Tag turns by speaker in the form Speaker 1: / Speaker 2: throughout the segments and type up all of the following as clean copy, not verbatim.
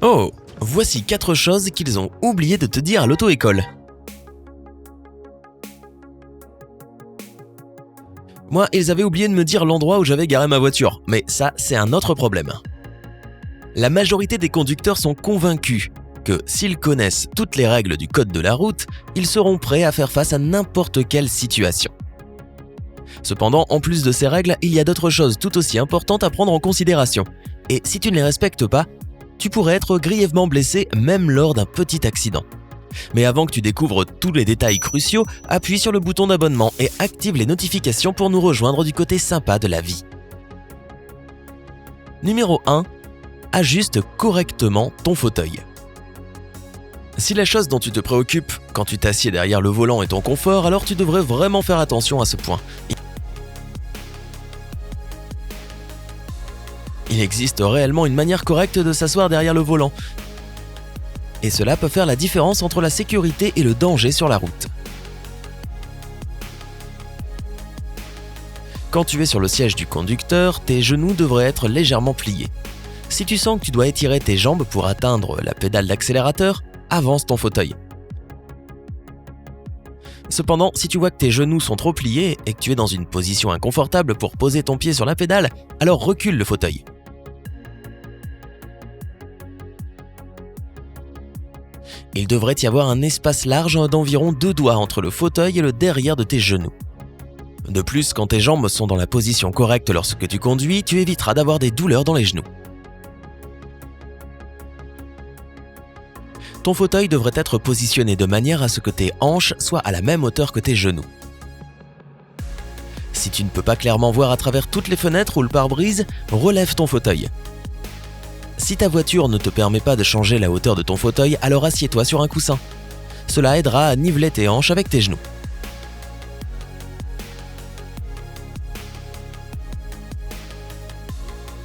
Speaker 1: Oh, voici 4 choses qu'ils ont oublié de te dire à l'auto-école. Moi, ils avaient oublié de me dire l'endroit où j'avais garé ma voiture, mais ça, c'est un autre problème. La majorité des conducteurs sont convaincus que s'ils connaissent toutes les règles du code de la route, ils seront prêts à faire face à n'importe quelle situation. Cependant, en plus de ces règles, il y a d'autres choses tout aussi importantes à prendre en considération. Et si tu ne les respectes pas, tu pourrais être grièvement blessé même lors d'un petit accident. Mais avant que tu découvres tous les détails cruciaux, appuie sur le bouton d'abonnement et active les notifications pour nous rejoindre du côté sympa de la vie. Numéro 1. Ajuste correctement ton fauteuil. Si la chose dont tu te préoccupes quand tu t'assieds derrière le volant est ton confort, alors tu devrais vraiment faire attention à ce point. Il existe réellement une manière correcte de s'asseoir derrière le volant. Et cela peut faire la différence entre la sécurité et le danger sur la route. Quand tu es sur le siège du conducteur, tes genoux devraient être légèrement pliés. Si tu sens que tu dois étirer tes jambes pour atteindre la pédale d'accélérateur, avance ton fauteuil. Cependant, si tu vois que tes genoux sont trop pliés et que tu es dans une position inconfortable pour poser ton pied sur la pédale, alors recule le fauteuil. Il devrait y avoir un espace large d'environ 2 doigts entre le fauteuil et le derrière de tes genoux. De plus, quand tes jambes sont dans la position correcte lorsque tu conduis, tu éviteras d'avoir des douleurs dans les genoux. Ton fauteuil devrait être positionné de manière à ce que tes hanches soient à la même hauteur que tes genoux. Si tu ne peux pas clairement voir à travers toutes les fenêtres ou le pare-brise, relève ton fauteuil. Si ta voiture ne te permet pas de changer la hauteur de ton fauteuil, alors assieds-toi sur un coussin. Cela aidera à niveler tes hanches avec tes genoux.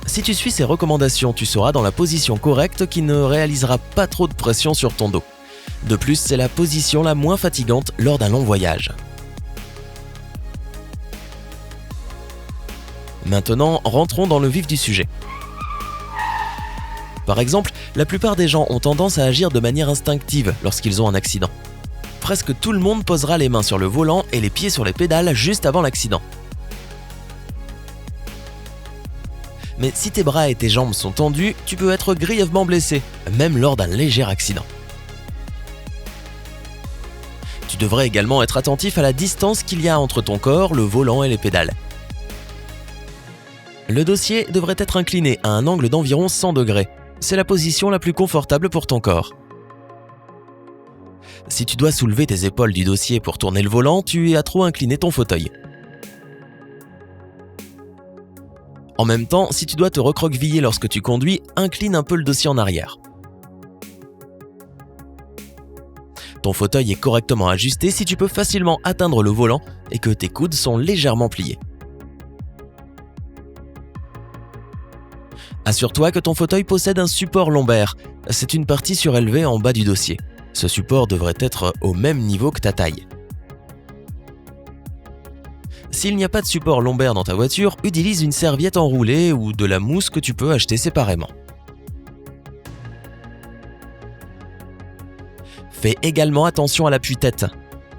Speaker 1: Si tu suis ces recommandations, tu seras dans la position correcte qui ne réalisera pas trop de pression sur ton dos. De plus, c'est la position la moins fatigante lors d'un long voyage. Maintenant, rentrons dans le vif du sujet. Par exemple, la plupart des gens ont tendance à agir de manière instinctive lorsqu'ils ont un accident. Presque tout le monde posera les mains sur le volant et les pieds sur les pédales juste avant l'accident. Mais si tes bras et tes jambes sont tendus, tu peux être grièvement blessé, même lors d'un léger accident. Tu devrais également être attentif à la distance qu'il y a entre ton corps, le volant et les pédales. Le dossier devrait être incliné à un angle d'environ 100 degrés. C'est la position la plus confortable pour ton corps. Si tu dois soulever tes épaules du dossier pour tourner le volant, tu as trop incliné ton fauteuil. En même temps, si tu dois te recroqueviller lorsque tu conduis, incline un peu le dossier en arrière. Ton fauteuil est correctement ajusté si tu peux facilement atteindre le volant et que tes coudes sont légèrement pliés. Assure-toi que ton fauteuil possède un support lombaire. C'est une partie surélevée en bas du dossier. Ce support devrait être au même niveau que ta taille. S'il n'y a pas de support lombaire dans ta voiture, utilise une serviette enroulée ou de la mousse que tu peux acheter séparément. Fais également attention à l'appui-tête.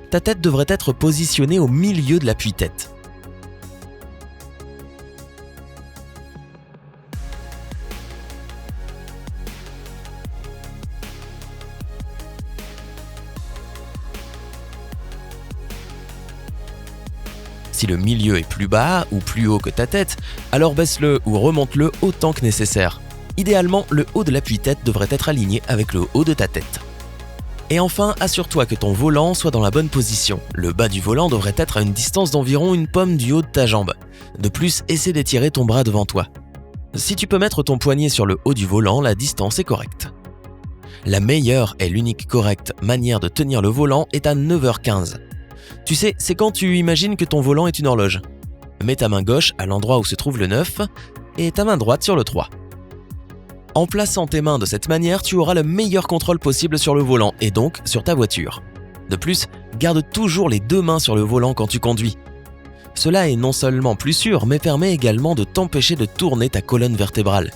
Speaker 1: Ta tête devrait être positionnée au milieu de l'appui-tête. Si le milieu est plus bas ou plus haut que ta tête, alors baisse-le ou remonte-le autant que nécessaire. Idéalement, le haut de l'appui-tête devrait être aligné avec le haut de ta tête. Et enfin, assure-toi que ton volant soit dans la bonne position. Le bas du volant devrait être à une distance d'environ une pomme du haut de ta jambe. De plus, essaie d'étirer ton bras devant toi. Si tu peux mettre ton poignet sur le haut du volant, la distance est correcte. La meilleure et l'unique correcte manière de tenir le volant est à 9h15. Tu sais, c'est quand tu imagines que ton volant est une horloge. Mets ta main gauche à l'endroit où se trouve le 9 et ta main droite sur le 3. En plaçant tes mains de cette manière, tu auras le meilleur contrôle possible sur le volant et donc sur ta voiture. De plus, garde toujours les 2 mains sur le volant quand tu conduis. Cela est non seulement plus sûr, mais permet également de t'empêcher de tourner ta colonne vertébrale.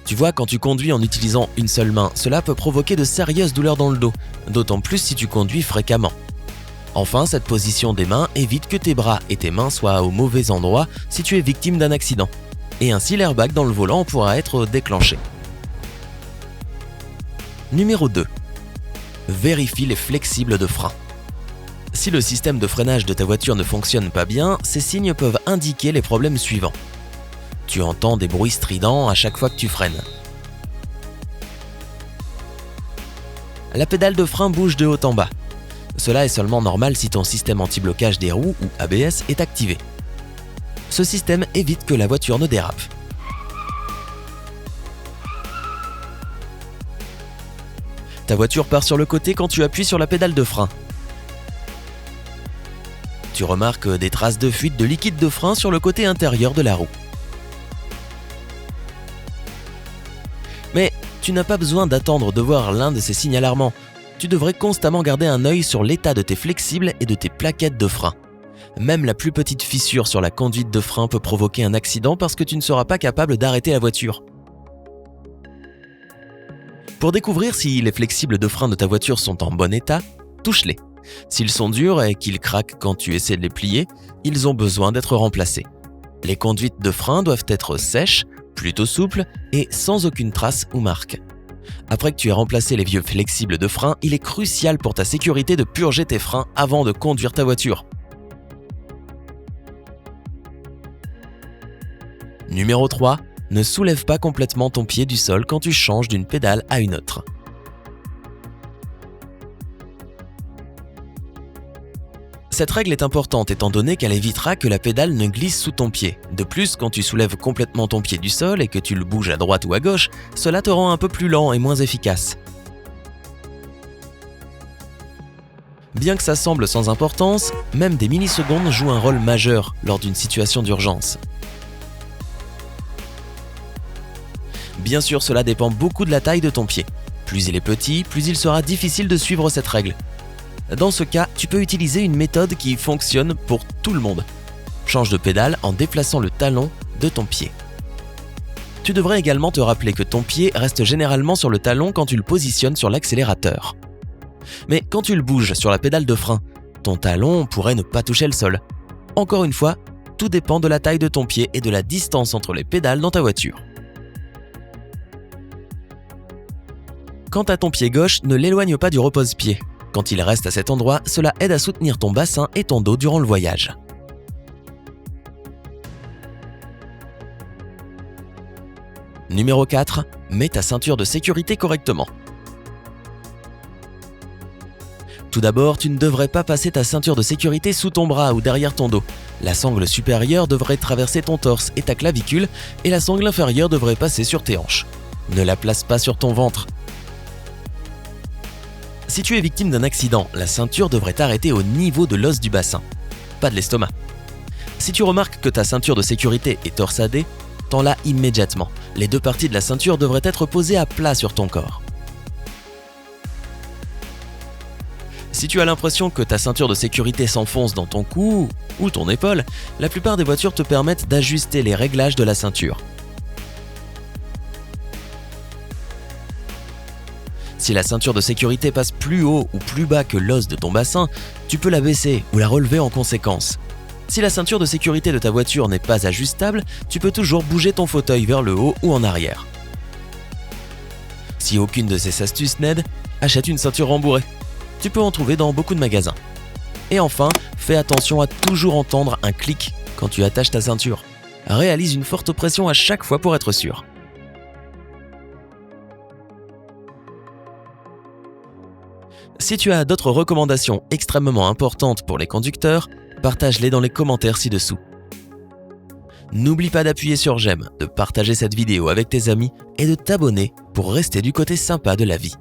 Speaker 1: Tu vois, quand tu conduis en utilisant une seule main, cela peut provoquer de sérieuses douleurs dans le dos, d'autant plus si tu conduis fréquemment. Enfin, cette position des mains évite que tes bras et tes mains soient au mauvais endroit si tu es victime d'un accident. Et ainsi, l'airbag dans le volant pourra être déclenché. Numéro 2. Vérifie les flexibles de frein. Si le système de freinage de ta voiture ne fonctionne pas bien, ces signes peuvent indiquer les problèmes suivants. Tu entends des bruits stridents à chaque fois que tu freines. La pédale de frein bouge de haut en bas. Cela est seulement normal si ton système anti-blocage des roues ou ABS est activé. Ce système évite que la voiture ne dérape. Ta voiture part sur le côté quand tu appuies sur la pédale de frein. Tu remarques des traces de fuite de liquide de frein sur le côté intérieur de la roue. Mais tu n'as pas besoin d'attendre de voir l'un de ces signes alarmants. Tu devrais constamment garder un œil sur l'état de tes flexibles et de tes plaquettes de frein. Même la plus petite fissure sur la conduite de frein peut provoquer un accident parce que tu ne seras pas capable d'arrêter la voiture. Pour découvrir si les flexibles de frein de ta voiture sont en bon état, touche-les. S'ils sont durs et qu'ils craquent quand tu essaies de les plier, ils ont besoin d'être remplacés. Les conduites de frein doivent être sèches, plutôt souples et sans aucune trace ou marque. Après que tu aies remplacé les vieux flexibles de frein, il est crucial pour ta sécurité de purger tes freins avant de conduire ta voiture. Numéro 3. Ne soulève pas complètement ton pied du sol quand tu changes d'une pédale à une autre. Cette règle est importante étant donné qu'elle évitera que la pédale ne glisse sous ton pied. De plus, quand tu soulèves complètement ton pied du sol et que tu le bouges à droite ou à gauche, cela te rend un peu plus lent et moins efficace. Bien que ça semble sans importance, même des millisecondes jouent un rôle majeur lors d'une situation d'urgence. Bien sûr, cela dépend beaucoup de la taille de ton pied. Plus il est petit, plus il sera difficile de suivre cette règle. Dans ce cas, tu peux utiliser une méthode qui fonctionne pour tout le monde. Change de pédale en déplaçant le talon de ton pied. Tu devrais également te rappeler que ton pied reste généralement sur le talon quand tu le positionnes sur l'accélérateur. Mais quand tu le bouges sur la pédale de frein, ton talon pourrait ne pas toucher le sol. Encore une fois, tout dépend de la taille de ton pied et de la distance entre les pédales dans ta voiture. Quant à ton pied gauche, ne l'éloigne pas du repose-pied. Quand il reste à cet endroit, cela aide à soutenir ton bassin et ton dos durant le voyage. Numéro 4. Mets ta ceinture de sécurité correctement. Tout d'abord, tu ne devrais pas passer ta ceinture de sécurité sous ton bras ou derrière ton dos. La sangle supérieure devrait traverser ton torse et ta clavicule et la sangle inférieure devrait passer sur tes hanches. Ne la place pas sur ton ventre. Si tu es victime d'un accident, la ceinture devrait t'arrêter au niveau de l'os du bassin, pas de l'estomac. Si tu remarques que ta ceinture de sécurité est torsadée, tends-la immédiatement. Les deux parties de la ceinture devraient être posées à plat sur ton corps. Si tu as l'impression que ta ceinture de sécurité s'enfonce dans ton cou ou ton épaule, la plupart des voitures te permettent d'ajuster les réglages de la ceinture. Si la ceinture de sécurité passe plus haut ou plus bas que l'os de ton bassin, tu peux la baisser ou la relever en conséquence. Si la ceinture de sécurité de ta voiture n'est pas ajustable, tu peux toujours bouger ton fauteuil vers le haut ou en arrière. Si aucune de ces astuces n'aide, achète une ceinture rembourrée. Tu peux en trouver dans beaucoup de magasins. Et enfin, fais attention à toujours entendre un clic quand tu attaches ta ceinture. Réalise une forte pression à chaque fois pour être sûr. Si tu as d'autres recommandations extrêmement importantes pour les conducteurs, partage-les dans les commentaires ci-dessous. N'oublie pas d'appuyer sur j'aime, de partager cette vidéo avec tes amis et de t'abonner pour rester du côté sympa de la vie.